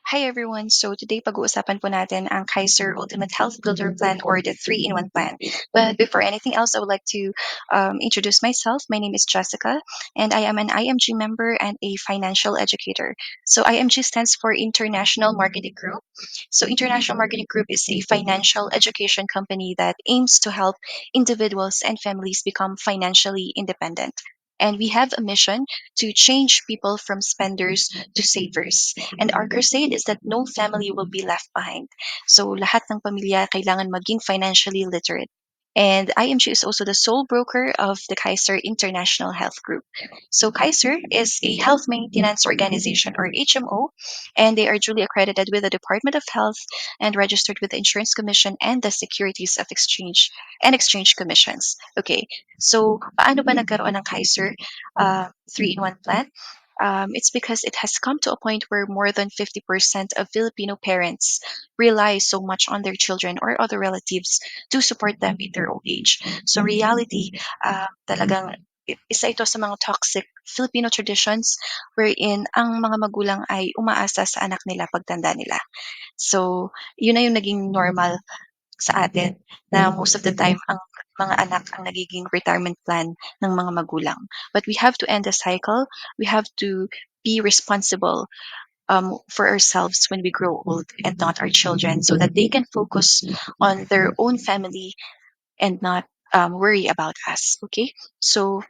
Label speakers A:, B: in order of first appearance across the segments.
A: Hi everyone. So today pag-uusapan po natin ang Kaiser Ultimate Health Builder Plan or the 3-in-1 plan. But before anything else, I would like to introduce myself. My name is Jessica, and I am an IMG member and a financial educator. So IMG stands for International Marketing Group. So International Marketing Group is a financial education company that aims to help individuals and families become financially independent. And we have a mission to change people from spenders to savers. And our crusade is that no family will be left behind. So lahat ng pamilya kailangan maging financially literate. And IMG is also the sole broker of the Kaiser International Health Group. So Kaiser is a health maintenance organization or HMO, and they are duly accredited with the Department of Health and registered with the Insurance Commission and the Securities of Exchange and Exchange Commissions. Okay, so paano ba nagkaroon ng Kaiser 3-in-1 plan? It's because it has come to a point where more than 50% of Filipino parents rely so much on their children or other relatives to support them in their old age. So reality, talagang isa ito sa mga toxic Filipino traditions wherein ang mga magulang ay umaasa sa anak nila pagtanda nila. So, yun na yung naging normal sa atin na most of the time ang mga anak ang nagiging retirement plan ng mga magulang. But we have to end the cycle. We have to be responsible for ourselves when we grow old and not our children so that they can focus on their own family and not worry about us. Okay? So,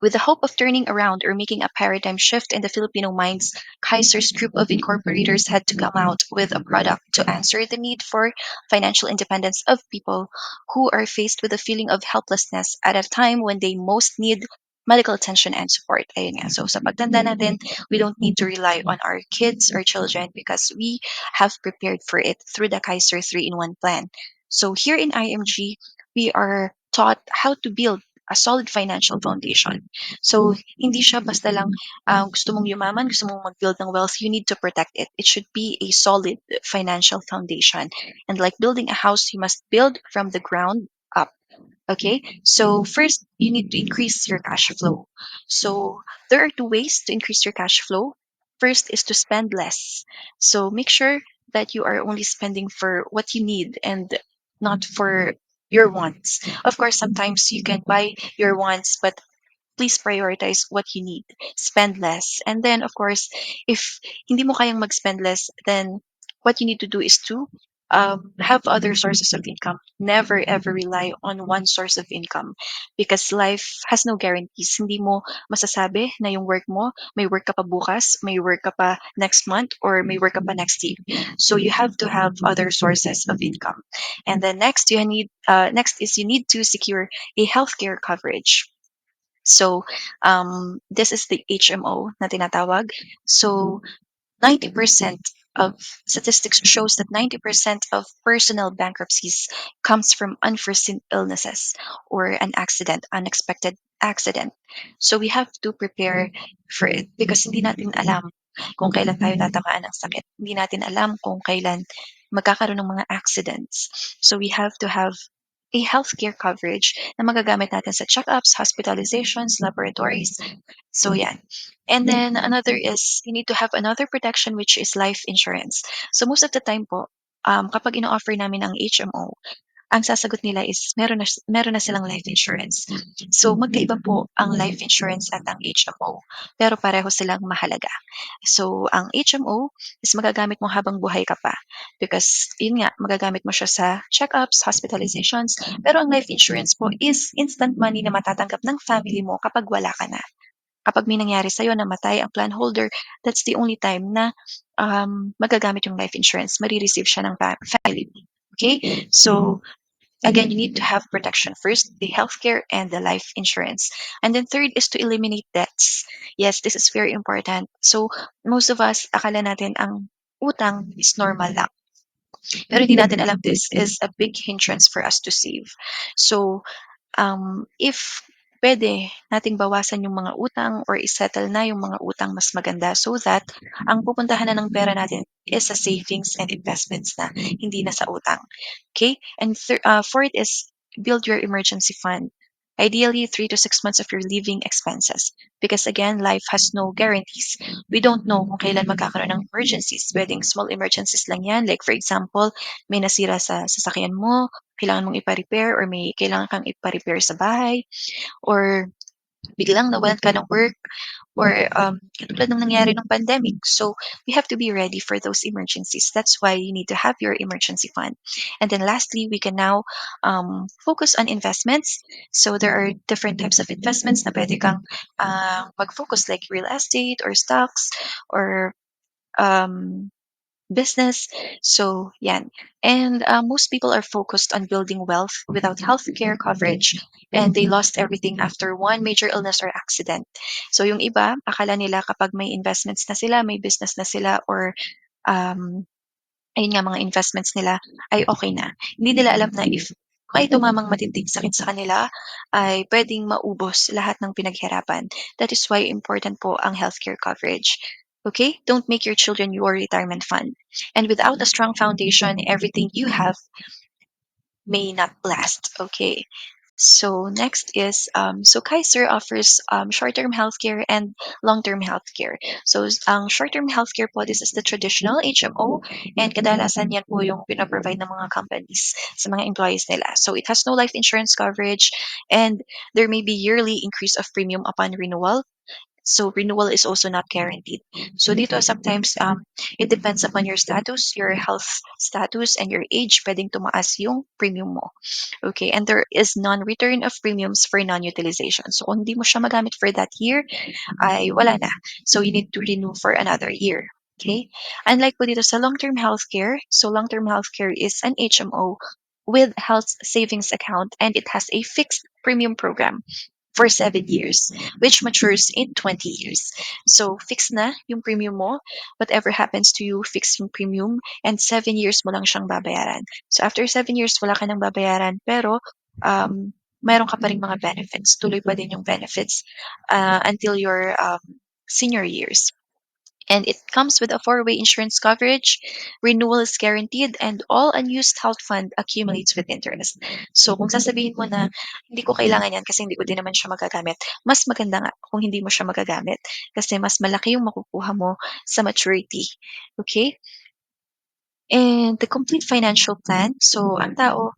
A: with the hope of turning around or making a paradigm shift in the Filipino minds, Kaiser's group of incorporators had to come out with a product to answer the need for financial independence of people who are faced with a feeling of helplessness at a time when they most need medical attention and support. Ayun nga. So sa pagtanda natin, we don't need to rely on our kids or children because we have prepared for it through the Kaiser 3-in-1 plan. So here in IMG, we are taught how to build a solid financial foundation. So, hindi siya basta lang gusto mong yumaman, gusto mong mag-build ng wealth, you need to protect it. It should be a solid financial foundation. And like building a house, you must build from the ground up. Okay, so first you need to increase your cash flow. So there are two ways to increase your cash flow. First is to spend less. So make sure that you are only spending for what you need and not for your wants. Of course, sometimes you can buy your wants, but please prioritize what you need. Spend less. And then, of course, if hindi mo kayang mag-spend less, then what you need to do is to have other sources of income. Never ever rely on one source of income because life has no guarantees. Hindi mo masasabi na yung work mo, may work ka pa bukas, may work ka pa next month, or may work ka pa next year. So you have to have other sources of income. And then next is you need to secure a healthcare coverage. So, this is the HMO na tinatawag. So, 90% of statistics shows that 90% of personal bankruptcies comes from unforeseen illnesses or an accident, unexpected accident. So we have to prepare for it because hindi natin alam kung kailan tayo tatamaan ng sakit. Hindi natin alam kung kailan magkakaroon ng mga accidents. So we have to have a healthcare coverage na magagamit natin sa checkups, hospitalizations, laboratories. So yeah. And then another is you need to have another protection which is life insurance. So most of the time po, kapag ino-offer namin ang HMO, ang sasagot nila is meron na silang life insurance. So magkaiba po ang life insurance at ang HMO, pero pareho silang mahalaga. So ang HMO is magagamit mo habang buhay ka pa because yun nga, magagamit mo siya sa checkups, hospitalizations, pero ang life insurance po is instant money na matatanggap ng family mo kapag wala ka na. Kapag may nangyari sa'yo, namatay ang plan holder, that's the only time na magagamit yung life insurance. Marireceive siya ng family. Okay? So, again, you need to have protection first, the healthcare and the life insurance. And then third is to eliminate debts. Yes, this is very important. So, most of us, akala natin ang utang is normal lang. Pero hindi natin alam this is a big hindrance for us to save. So, if pwede nating bawasan yung mga utang or isettle na yung mga utang mas maganda so that ang pupuntahan na ng pera natin is sa savings and investments na, hindi na sa utang. Okay? And fourth is build your emergency fund. Ideally, 3 to 6 months of your living expenses. Because again, life has no guarantees. We don't know kung kailan magkakaroon ng emergencies. Pwedeng small emergencies lang yan. Like for example, may nasira sa sasakyan mo, kailangan mong ipa-repair or may kailangan kang ipa-repair sa bahay or biglang nawalan ka ng work or katulad ng nangyari ng pandemic. So we have to be ready for those emergencies. That's why you need to have your emergency fund. And then lastly, we can now focus on investments. So there are different types of investments na pwede kang mag-focus like real estate or stocks or um, business. So, yan. And most people are focused on building wealth without healthcare coverage, and they lost everything after one major illness or accident. So, yung iba, akala nila kapag may investments na sila, may business na sila, or um, ayun nga, mga investments nila ay okay na. Hindi nila alam na if may tumamang matinding sakit sa kanila, ay pwedeng maubos lahat ng pinaghirapan. That is why important po ang healthcare coverage. Okay? Don't make your children your retirement fund. And without a strong foundation, everything you have may not last. Okay? So next is so Kaiser offers short-term healthcare and long-term healthcare. So ang short-term healthcare po, this is the traditional HMO, and kadalasan yan po yung pinaprovide ng mga companies sa mga employees nila. So it has no life insurance coverage, and there may be yearly increase of premium upon renewal. So renewal is also not guaranteed. So dito sometimes it depends upon your status, your health status, and your age. Pwedeng tumaas yung premium mo. Okay, and there is non-return of premiums for non-utilization. So kung hindi mo siya magamit for that year, ay wala na. So you need to renew for another year. Okay? Unlike po dito sa long-term healthcare, so long-term healthcare is an HMO with health savings account, and it has a fixed premium program for 7 years, which matures in 20 years. So, fixed na yung premium mo. Whatever happens to you, fixed yung premium, and 7 years mo lang siyang babayaran. So, after 7 years, wala ka nang babayaran, pero meron ka pa rin mga benefits. Tuloy pa din yung benefits until your senior years. And it comes with a four-way insurance coverage, renewal is guaranteed, and all unused health fund accumulates with interest. So kung sasabihin mo na hindi ko kailangan yan kasi hindi ko din naman siya magagamit, mas maganda nga kung hindi mo siya magagamit kasi mas malaki yung makukuha mo sa maturity. Okay? And the complete financial plan, so ang tao,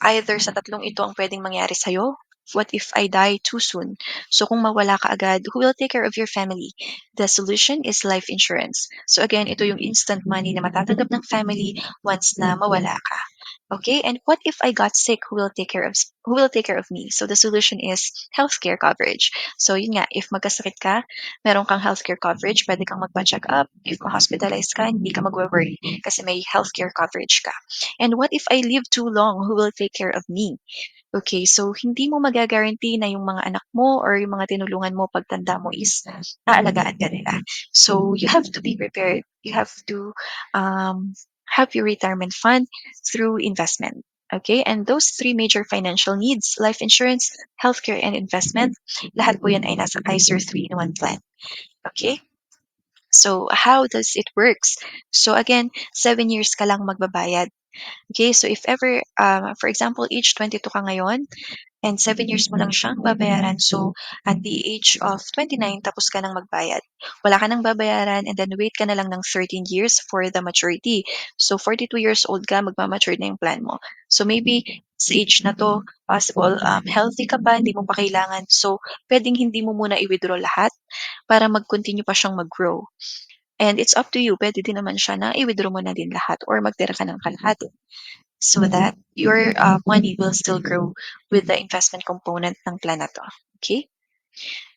A: either sa tatlong ito ang pwedeng mangyari sa'yo. What if I die too soon? So kung mawala ka agad, who will take care of your family? The solution is life insurance. So again, ito yung instant money na matatanggap ng family once na mawala ka. Okay, and what if I got sick? Who will take care of me? So the solution is healthcare coverage. So yun nga, if magkasakit ka, meron kang healthcare coverage, pwede kang magpa-check up. If ma-hospitalize ka, hindi ka magwo-worry kasi may healthcare coverage ka. And what if I live too long? Who will take care of me? Okay, so hindi mo maga-guarantee na yung mga anak mo or yung mga tinulungan mo pagtanda mo is aalagaan ka nila. So you have to be prepared. You have to have your retirement fund through investment. Okay, and those three major financial needs, life insurance, healthcare, and investment, lahat po yan ay nasa Kaiser 3-in-1 plan. Okay, so how does it works? So again, 7 years ka lang magbabayad. Okay, so if ever, for example, age 22 ka ngayon, and 7 years mo lang siyang babayaran. So, at the age of 29, tapos ka nang magbayad. Wala ka nang babayaran, and then wait ka na lang ng 13 years for the maturity. So, 42 years old ka, magmamature na yung plan mo. So, maybe sa age na to, possible, healthy ka pa, hindi mo pa kailangan. So, pwedeng hindi mo muna i-withdraw lahat para mag-continue pa siyang mag-grow. And it's up to you. Pwede din naman siya na i-withdraw mo na din lahat or magtira ka ng kalahati so that your money will still grow with the investment component ng plan na 'to, okay?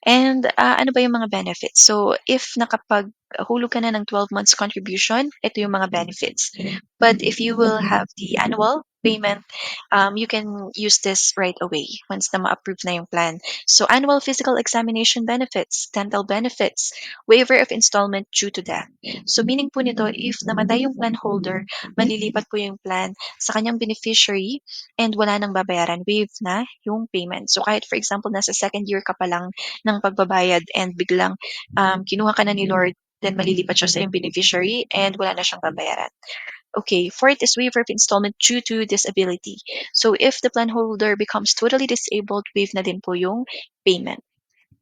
A: And ano ba yung mga benefits? So, if nakapaghulog ka na ng 12 months contribution, ito yung mga benefits. But if you will have the annual payment, you can use this right away once na ma-approve na yung plan. So, annual physical examination benefits, dental benefits, waiver of installment due to death. So, meaning po nito, if namatay yung plan holder, malilipat po yung plan sa kanyang beneficiary and wala nang babayaran, waive na yung payment. So, kahit for example, nasa second year ka pa lang ng pagbabayad and biglang kinuha ka na ni Lord, then malilipat siya sa iyong beneficiary and wala na siyang babayaran. Okay, fourth is waiver of installment due to disability. So if the plan holder becomes totally disabled, waive na din po yung payment.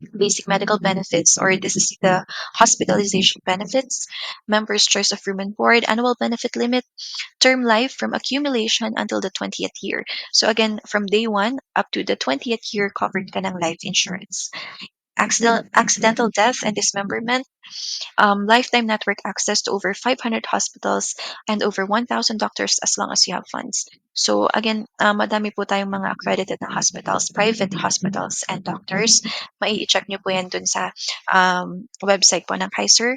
A: Basic medical benefits, or this is the hospitalization benefits, members' choice of room and board, annual benefit limit, term life from accumulation until the 20th year. So again, from day one up to the 20th year, covered ka ng life insurance. Accidental death and dismemberment, lifetime network access to over 500 hospitals and over 1,000 doctors as long as you have funds. So again, madami po tayong mga accredited na hospitals, private hospitals and doctors. Mai-check nyo po yan dun sa website po ng Kaiser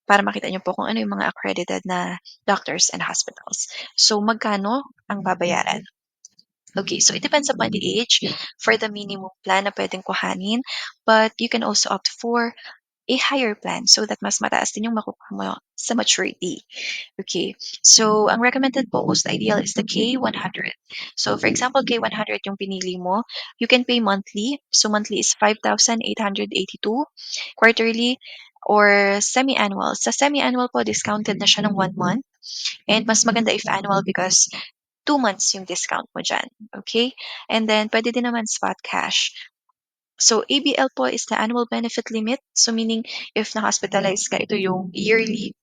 A: para makita nyo po kung ano yung mga accredited na doctors and hospitals. So magkano ang babayaran? Okay, so it depends upon the age for the minimum plan na pwedeng kuhanin, but you can also opt for a higher plan so that mas mataas din yung makukuha mo sa maturity. Okay, so ang recommended po most ideal is the K100. So for example, K100 yung pinili mo, you can pay monthly. So monthly is 5,882, quarterly or semi-annual. Sa semi-annual po, discounted na siya ng 1 month. And mas maganda if annual because 2 months yung discount mo dyan. Okay? And then, pwede din naman spot cash. So, ABL po is the annual benefit limit. So, meaning, if na-hospitalize ka, ito yung yearly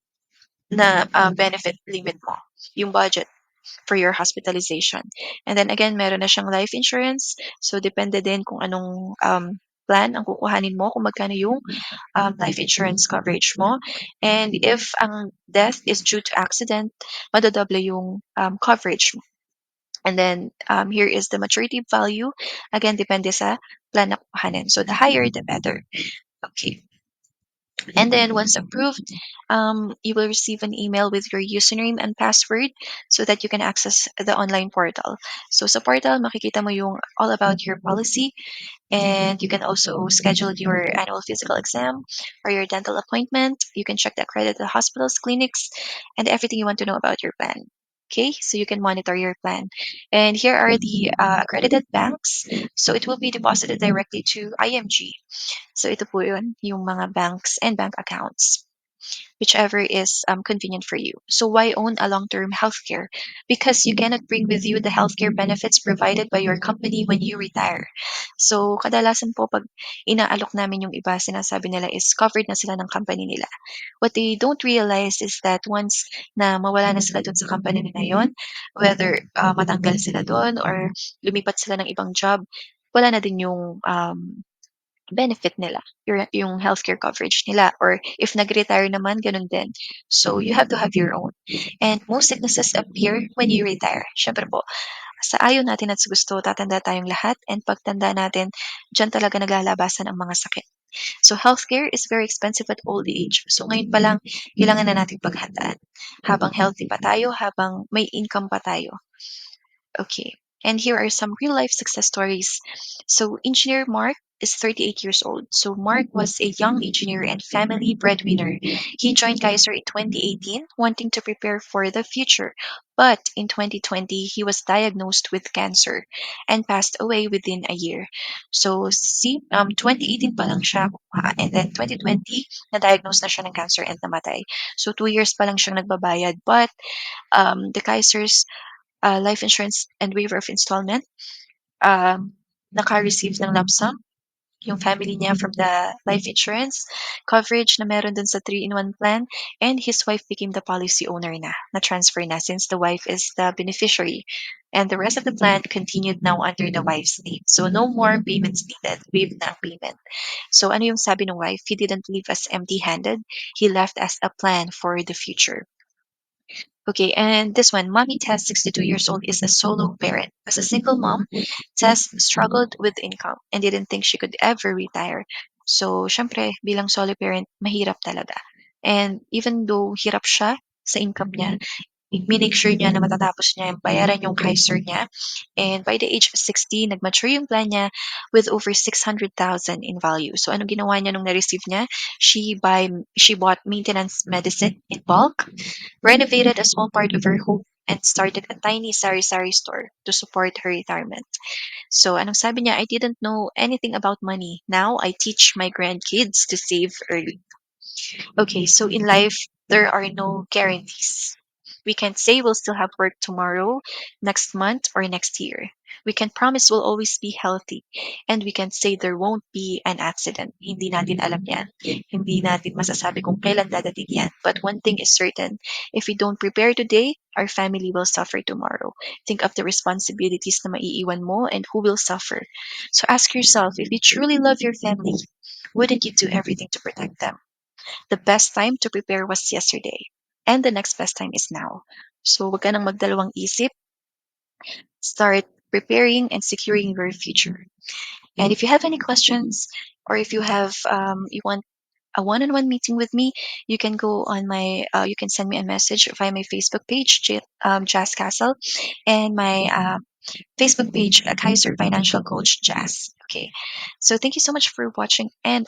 A: na benefit limit mo, yung budget for your hospitalization. And then again, meron na siyang life insurance. So, depende din kung anong plan ang kukuhanin mo, kung magkano yung life insurance coverage mo. And if ang death is due to accident, madodoble yung coverage mo. And then here is the maturity value. Again, depende sa plan na kukuhanin. So, the higher, the better. Okay. And then once approved, you will receive an email with your username and password so that you can access the online portal. So sa portal, makikita mo yung all about your policy, and you can also schedule your annual physical exam or your dental appointment. You can check the accredited hospitals, clinics, and everything you want to know about your plan. Okay, so you can monitor your plan. And here are the accredited banks. So it will be deposited directly to IMG. So ito po yun, yung mga banks and bank accounts, whichever is convenient for you. So why own a long-term healthcare? Because you cannot bring with you the healthcare benefits provided by your company when you retire. So kadalasan po pag inaalok namin yung iba, sinasabi nila is covered na sila ng company nila. What they don't realize is that once na mawala na sila dun sa company nila yon, whether matanggal sila dun or lumipat sila ng ibang job, wala na din yung benefit nila, yung healthcare coverage nila, or if nag-retire naman, ganun din. So, you have to have your own. And most sicknesses appear when you retire. Syempre po, sa ayaw natin at sa gusto, tatanda tayong lahat, and pagtanda natin, dyan talaga naglalabasan ang mga sakit. So, healthcare is very expensive at old age. So, ngayon pa lang, kailangan na natin paghandaan. Habang healthy pa tayo, habang may income pa tayo. Okay, and here are some real life success stories. So, Engineer Mark is 38 years old. So, Mark was a young engineer and family breadwinner. He joined Kaiser in 2018, wanting to prepare for the future. But in 2020, he was diagnosed with cancer and passed away within a year. So, see, 2018 pa lang siya, and then 2020, na-diagnose na siya ng cancer and namatay. So, 2 years pa lang siyang nagbabayad. But the Kaiser's life insurance and waiver of installment, um, naka-receive ng lump sum yung family niya from the life insurance coverage na meron dun sa 3-in-1 plan, and his wife became the policy owner na-transfer na since the wife is the beneficiary. And the rest of the plan continued now under the wife's name. So no more payments needed. Waive na ang payment. So ano yung sabi ng wife? He didn't leave us empty-handed. He left us a plan for the future. Okay, and this one, Mommy Tess, 62 years old, is a solo parent. As a single mom, Tess struggled with income and didn't think she could ever retire. So, syempre, bilang solo parent, mahirap talaga. And even though hirap siya sa income niya, minake sure niya na matatapos niya yung bayaran yung Kaiser niya. And by the age of 60, nag-mature yung plan niya with over 600,000 in value. So, ano ginawa niya nung na-receive niya? She bought maintenance medicine in bulk, renovated a small part of her home, and started a tiny sari-sari store to support her retirement. So, anong sabi niya? I didn't know anything about money. Now, I teach my grandkids to save early. Okay, so in life, there are no guarantees. We can't say we'll still have work tomorrow, next month, or next year. We can promise we'll always be healthy. And we can say there won't be an accident. Hindi natin alam yan. Hindi natin masasabi kung kailan dadating yan. But one thing is certain, if we don't prepare today, our family will suffer tomorrow. Think of the responsibilities na maiiwan mo and who will suffer. So ask yourself, if you truly love your family, wouldn't you do everything to protect them? The best time to prepare was yesterday. And the next best time is now. So wag ka nang magdalawang isip. Start preparing and securing your future. And if you have any questions, or if you want a one-on-one meeting with me, you can go on you can send me a message via my Facebook page, Jazz Castle, and my Facebook page, Kaiser Financial Coach Jazz. Okay. So thank you so much for watching, and